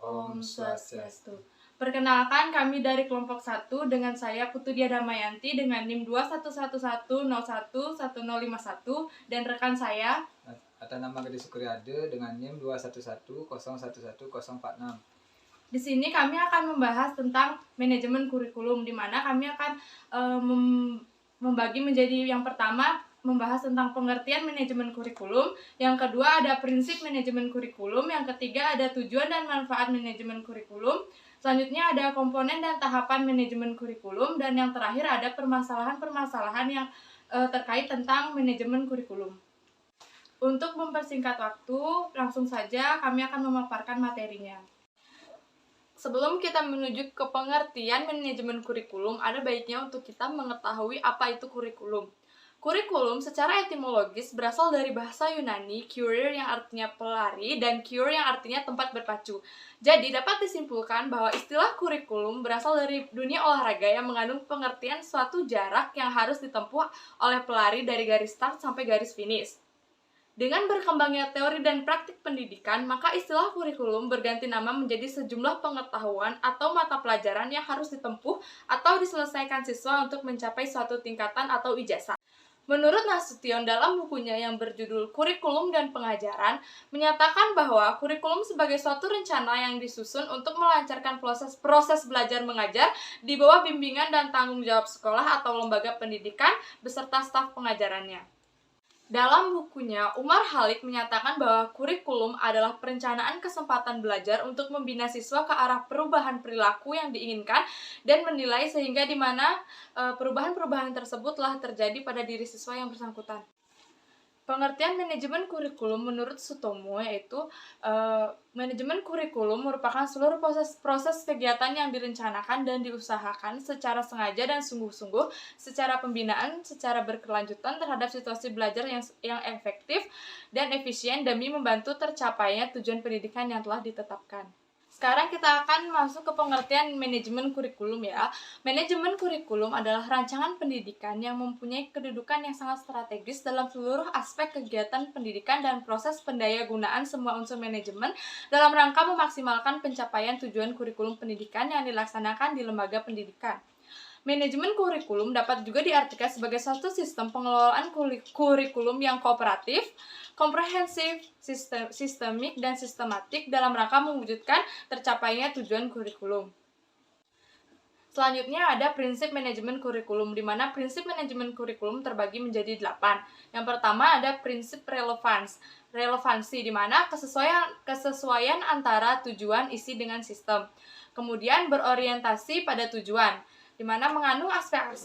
Om Swastiastu. Perkenalkan, kami dari kelompok 1 dengan saya Putudia Damayanti dengan NIM 2111011051 dan rekan saya atas nama Gadis Sukriyade dengan NIM 2110111046. Di sini kami akan membahas tentang manajemen kurikulum, di mana kami akan membagi menjadi yang pertama membahas tentang pengertian manajemen kurikulum, yang kedua ada prinsip manajemen kurikulum, yang ketiga ada tujuan dan manfaat manajemen kurikulum, selanjutnya ada komponen dan tahapan manajemen kurikulum, dan yang terakhir ada permasalahan-permasalahan yang terkait tentang manajemen kurikulum. Untuk mempersingkat waktu, langsung saja kami akan memaparkan materinya. Sebelum kita menuju ke pengertian manajemen kurikulum, ada baiknya untuk kita mengetahui apa itu kurikulum. Kurikulum secara etimologis berasal dari bahasa Yunani kurir yang artinya pelari dan cure yang artinya tempat berpacu. Jadi dapat disimpulkan bahwa istilah kurikulum berasal dari dunia olahraga yang mengandung pengertian suatu jarak yang harus ditempuh oleh pelari dari garis start sampai garis finish. Dengan berkembangnya teori dan praktik pendidikan, maka istilah kurikulum berganti nama menjadi sejumlah pengetahuan atau mata pelajaran yang harus ditempuh atau diselesaikan siswa untuk mencapai suatu tingkatan atau ijazah. Menurut Nasution dalam bukunya yang berjudul Kurikulum dan Pengajaran, menyatakan bahwa kurikulum sebagai suatu rencana yang disusun untuk melancarkan proses belajar mengajar di bawah bimbingan dan tanggung jawab sekolah atau lembaga pendidikan beserta staf pengajarannya. Dalam bukunya, Umar Halik menyatakan bahwa kurikulum adalah perencanaan kesempatan belajar untuk membina siswa ke arah perubahan perilaku yang diinginkan dan menilai sehingga di mana perubahan-perubahan tersebut telah terjadi pada diri siswa yang bersangkutan. Pengertian manajemen kurikulum menurut Sutomo yaitu manajemen kurikulum merupakan seluruh proses kegiatan yang direncanakan dan diusahakan secara sengaja dan sungguh-sungguh secara pembinaan secara berkelanjutan terhadap situasi belajar yang efektif dan efisien demi membantu tercapainya tujuan pendidikan yang telah ditetapkan. Sekarang kita akan masuk ke pengertian manajemen kurikulum ya. Manajemen kurikulum adalah rancangan pendidikan yang mempunyai kedudukan yang sangat strategis dalam seluruh aspek kegiatan pendidikan dan proses pendayagunaan semua unsur manajemen dalam rangka memaksimalkan pencapaian tujuan kurikulum pendidikan yang dilaksanakan di lembaga pendidikan. Manajemen kurikulum dapat juga diartikan sebagai suatu sistem pengelolaan kurikulum yang kooperatif, komprehensif, sistemik, dan sistematik dalam rangka mewujudkan tercapainya tujuan kurikulum. Selanjutnya ada prinsip manajemen kurikulum, di mana prinsip manajemen kurikulum terbagi menjadi 8. Yang pertama ada prinsip relevansi, di mana kesesuaian antara tujuan isi dengan sistem. Kemudian berorientasi pada tujuan, di mana mengandung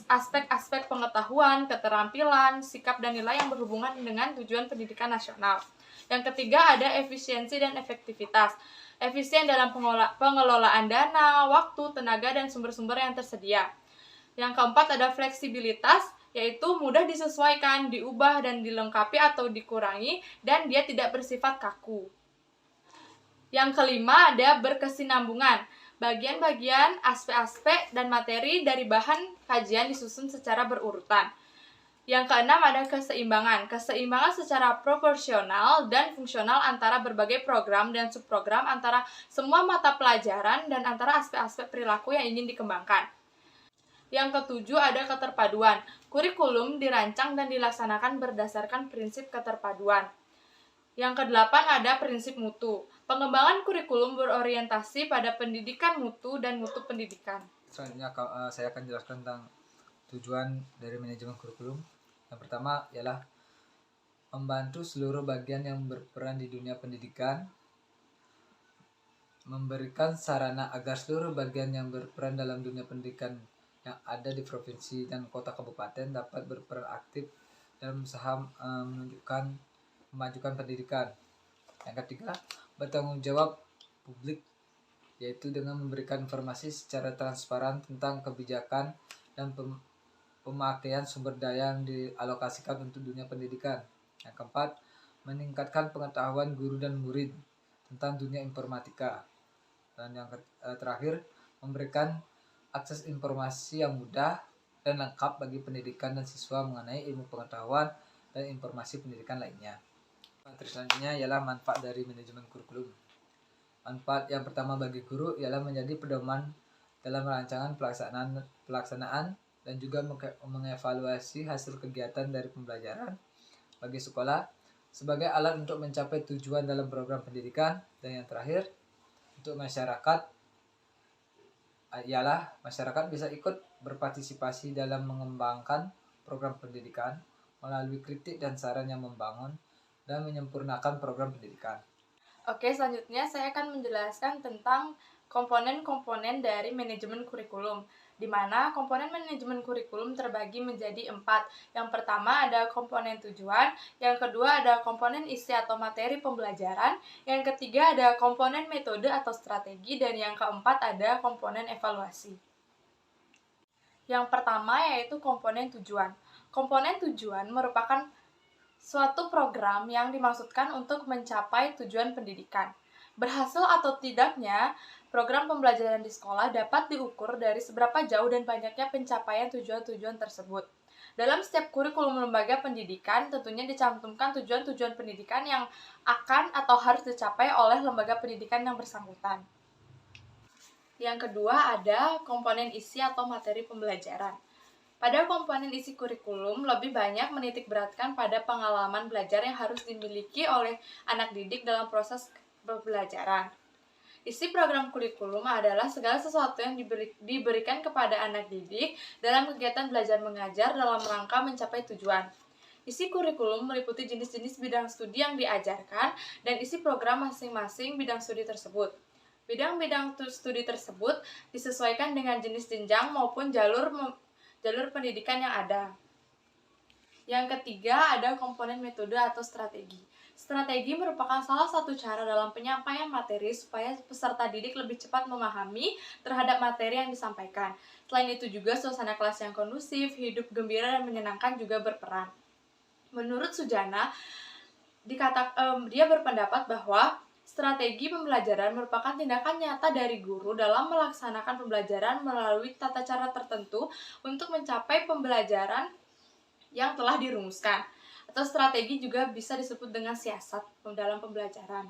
aspek-aspek pengetahuan, keterampilan, sikap, dan nilai yang berhubungan dengan tujuan pendidikan nasional. Yang ketiga ada efisiensi dan efektivitas. Efisien dalam pengelolaan dana, waktu, tenaga, dan sumber-sumber yang tersedia. Yang keempat ada fleksibilitas, yaitu mudah disesuaikan, diubah, dan dilengkapi atau dikurangi, dan dia tidak bersifat kaku. Yang kelima ada berkesinambungan. Bagian-bagian, aspek-aspek, dan materi dari bahan kajian disusun secara berurutan. Yang keenam ada keseimbangan. Keseimbangan secara proporsional dan fungsional antara berbagai program dan subprogram, antara semua mata pelajaran, dan antara aspek-aspek perilaku yang ingin dikembangkan. Yang ketujuh ada keterpaduan. Kurikulum dirancang dan dilaksanakan berdasarkan prinsip keterpaduan. Yang kedelapan ada prinsip mutu. Pengembangan kurikulum berorientasi pada pendidikan mutu dan mutu pendidikan. Selanjutnya saya akan jelaskan tentang tujuan dari manajemen kurikulum. Yang pertama ialah membantu seluruh bagian yang berperan di dunia pendidikan, memberikan sarana agar seluruh bagian yang berperan dalam dunia pendidikan yang ada di provinsi dan kota kabupaten dapat berperan aktif dalam usaha memajukan pendidikan. Yang ketiga, bertanggung jawab publik, yaitu dengan memberikan informasi secara transparan tentang kebijakan dan pemakaian sumber daya yang dialokasikan untuk dunia pendidikan. Yang keempat, meningkatkan pengetahuan guru dan murid tentang dunia informatika. Dan yang terakhir, memberikan akses informasi yang mudah dan lengkap bagi pendidikan dan siswa mengenai ilmu pengetahuan dan informasi pendidikan lainnya. Materi selanjutnya ialah manfaat dari manajemen kurikulum. Manfaat yang pertama bagi guru ialah menjadi pedoman dalam rancangan pelaksanaan dan juga mengevaluasi hasil kegiatan dari pembelajaran bagi sekolah sebagai alat untuk mencapai tujuan dalam program pendidikan. Dan yang terakhir, untuk masyarakat ialah masyarakat bisa ikut berpartisipasi dalam mengembangkan program pendidikan melalui kritik dan saran yang membangun dan menyempurnakan program pendidikan. Oke, selanjutnya saya akan menjelaskan tentang komponen-komponen dari manajemen kurikulum, di mana komponen manajemen kurikulum terbagi menjadi 4. Yang pertama ada komponen tujuan, yang kedua ada komponen isi atau materi pembelajaran, yang ketiga ada komponen metode atau strategi, dan yang keempat ada komponen evaluasi. Yang pertama yaitu komponen tujuan. Komponen tujuan merupakan suatu program yang dimaksudkan untuk mencapai tujuan pendidikan. Berhasil atau tidaknya, program pembelajaran di sekolah dapat diukur dari seberapa jauh dan banyaknya pencapaian tujuan-tujuan tersebut. Dalam setiap kurikulum lembaga pendidikan, tentunya dicantumkan tujuan-tujuan pendidikan yang akan atau harus dicapai oleh lembaga pendidikan yang bersangkutan. Yang kedua ada komponen isi atau materi pembelajaran. Pada komponen isi kurikulum, lebih banyak menitik beratkan pada pengalaman belajar yang harus dimiliki oleh anak didik dalam proses pembelajaran. Isi program kurikulum adalah segala sesuatu yang diberikan kepada anak didik dalam kegiatan belajar mengajar dalam rangka mencapai tujuan. Isi kurikulum meliputi jenis-jenis bidang studi yang diajarkan dan isi program masing-masing bidang studi tersebut. Bidang-bidang studi tersebut disesuaikan dengan jenis jenjang maupun jalur pendidikan yang ada. Yang ketiga ada komponen metode atau strategi. Strategi merupakan salah satu cara dalam penyampaian materi supaya peserta didik lebih cepat memahami terhadap materi yang disampaikan. Selain itu juga suasana kelas yang kondusif, hidup gembira dan menyenangkan juga berperan. Menurut Sujana, dia berpendapat bahwa strategi pembelajaran merupakan tindakan nyata dari guru dalam melaksanakan pembelajaran melalui tata cara tertentu untuk mencapai pembelajaran yang telah dirumuskan. Atau strategi juga bisa disebut dengan siasat dalam pembelajaran.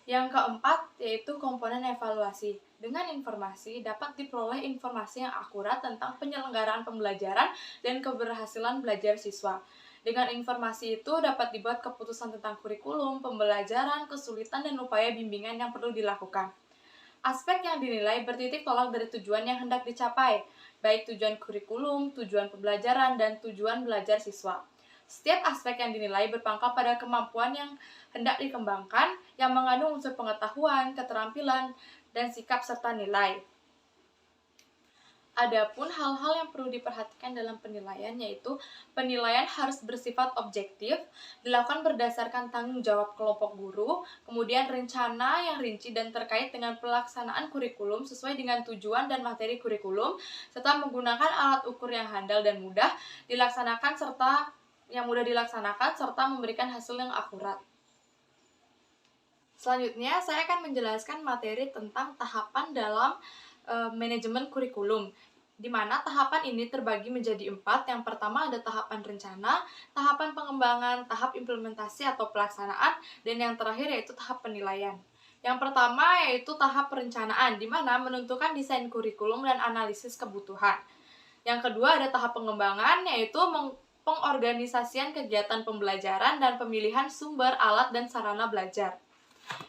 Yang keempat yaitu komponen evaluasi. Dengan informasi dapat diperoleh informasi yang akurat tentang penyelenggaraan pembelajaran dan keberhasilan belajar siswa. Dengan informasi itu dapat dibuat keputusan tentang kurikulum, pembelajaran, kesulitan, dan upaya bimbingan yang perlu dilakukan. Aspek yang dinilai bertitik tolak dari tujuan yang hendak dicapai, baik tujuan kurikulum, tujuan pembelajaran, dan tujuan belajar siswa. Setiap aspek yang dinilai berpangkal pada kemampuan yang hendak dikembangkan, yang mengandung unsur pengetahuan, keterampilan, dan sikap serta nilai. Adapun hal-hal yang perlu diperhatikan dalam penilaian yaitu penilaian harus bersifat objektif, dilakukan berdasarkan tanggung jawab kelompok guru, kemudian rencana yang rinci dan terkait dengan pelaksanaan kurikulum sesuai dengan tujuan dan materi kurikulum, serta menggunakan alat ukur yang handal dan mudah dilaksanakan serta memberikan hasil yang akurat. Selanjutnya, saya akan menjelaskan materi tentang tahapan dalam manajemen kurikulum, di mana tahapan ini terbagi menjadi 4. Yang pertama ada tahapan rencana, tahapan pengembangan, tahap implementasi atau pelaksanaan, dan yang terakhir yaitu tahap penilaian. Yang pertama yaitu tahap perencanaan, di mana menentukan desain kurikulum dan analisis kebutuhan. Yang kedua ada tahap pengembangan, yaitu pengorganisasian kegiatan pembelajaran dan pemilihan sumber, alat, dan sarana belajar.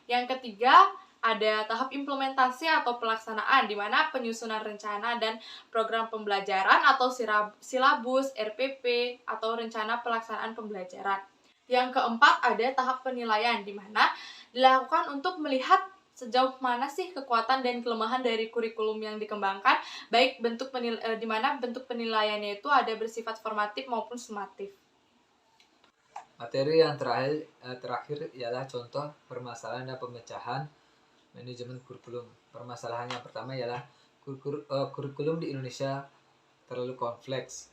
Yang ketiga ada tahap implementasi atau pelaksanaan, di mana penyusunan rencana dan program pembelajaran atau silabus, RPP, atau rencana pelaksanaan pembelajaran. Yang keempat ada tahap penilaian, di mana dilakukan untuk melihat sejauh mana sih kekuatan dan kelemahan dari kurikulum yang dikembangkan, baik di mana bentuk penilaiannya itu ada bersifat formatif maupun sumatif. Materi yang terakhir ialah contoh permasalahan dan pemecahan manajemen kurikulum. Permasalahan yang pertama ialah kurikulum di Indonesia terlalu kompleks.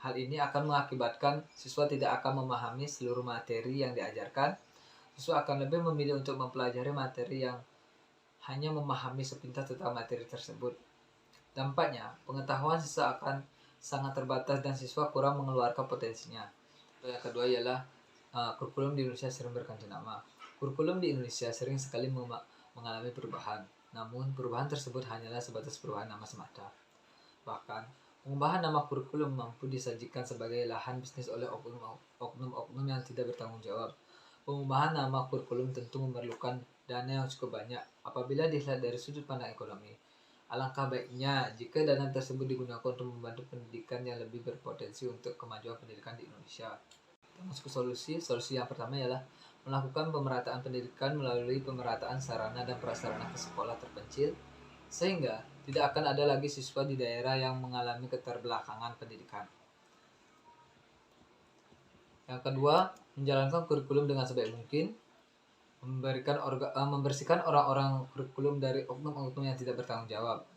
Hal ini akan mengakibatkan siswa tidak akan memahami seluruh materi yang diajarkan. Siswa akan lebih memilih untuk mempelajari materi yang hanya memahami sepintas tentang materi tersebut. Dampaknya, pengetahuan siswa akan sangat terbatas dan siswa kurang mengeluarkan potensinya. Yang kedua ialah kurikulum di Indonesia sering berganti nama. Kurikulum di Indonesia sering sekali mengalami perubahan. Namun, perubahan tersebut hanyalah sebatas perubahan nama semata. Bahkan, pengubahan nama kurikulum mampu disajikan sebagai lahan bisnis oleh oknum-oknum yang tidak bertanggung jawab. Pengubahan nama kurikulum tentu memerlukan dana yang cukup banyak apabila dilihat dari sudut pandang ekonomi. Alangkah baiknya jika dana tersebut digunakan untuk membantu pendidikan yang lebih berpotensi untuk kemajuan pendidikan di Indonesia. Masuk ke solusi yang pertama ialah melakukan pemerataan pendidikan melalui pemerataan sarana dan prasarana ke sekolah terpencil, sehingga tidak akan ada lagi siswa di daerah yang mengalami keterbelakangan pendidikan. Yang kedua, menjalankan kurikulum dengan sebaik mungkin, membersihkan orang-orang kurikulum dari oknum-oknum yang tidak bertanggung jawab.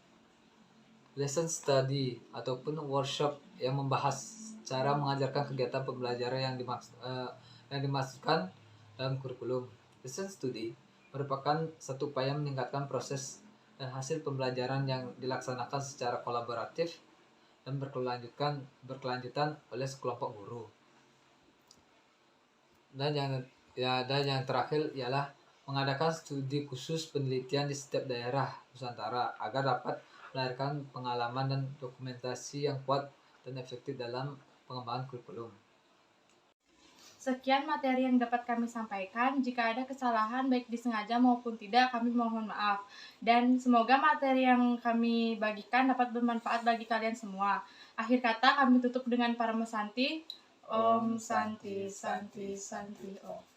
Lesson study ataupun workshop yang membahas cara mengajarkan kegiatan pembelajaran yang dimaksudkan dalam kurikulum. Lesson study merupakan satu upaya meningkatkan proses dan hasil pembelajaran yang dilaksanakan secara kolaboratif dan berkelanjutan oleh sekelompok guru. Dan yang terakhir ialah mengadakan studi khusus penelitian di setiap daerah Nusantara agar dapat melahirkan pengalaman dan dokumentasi yang kuat dan efektif dalam pengembangan kurikulum. Sekian materi yang dapat kami sampaikan. Jika ada kesalahan baik disengaja maupun tidak, kami mohon maaf. Dan semoga materi yang kami bagikan dapat bermanfaat bagi kalian semua. Akhir kata kami tutup dengan Parama Santi. Om Santi Santi Santi Om.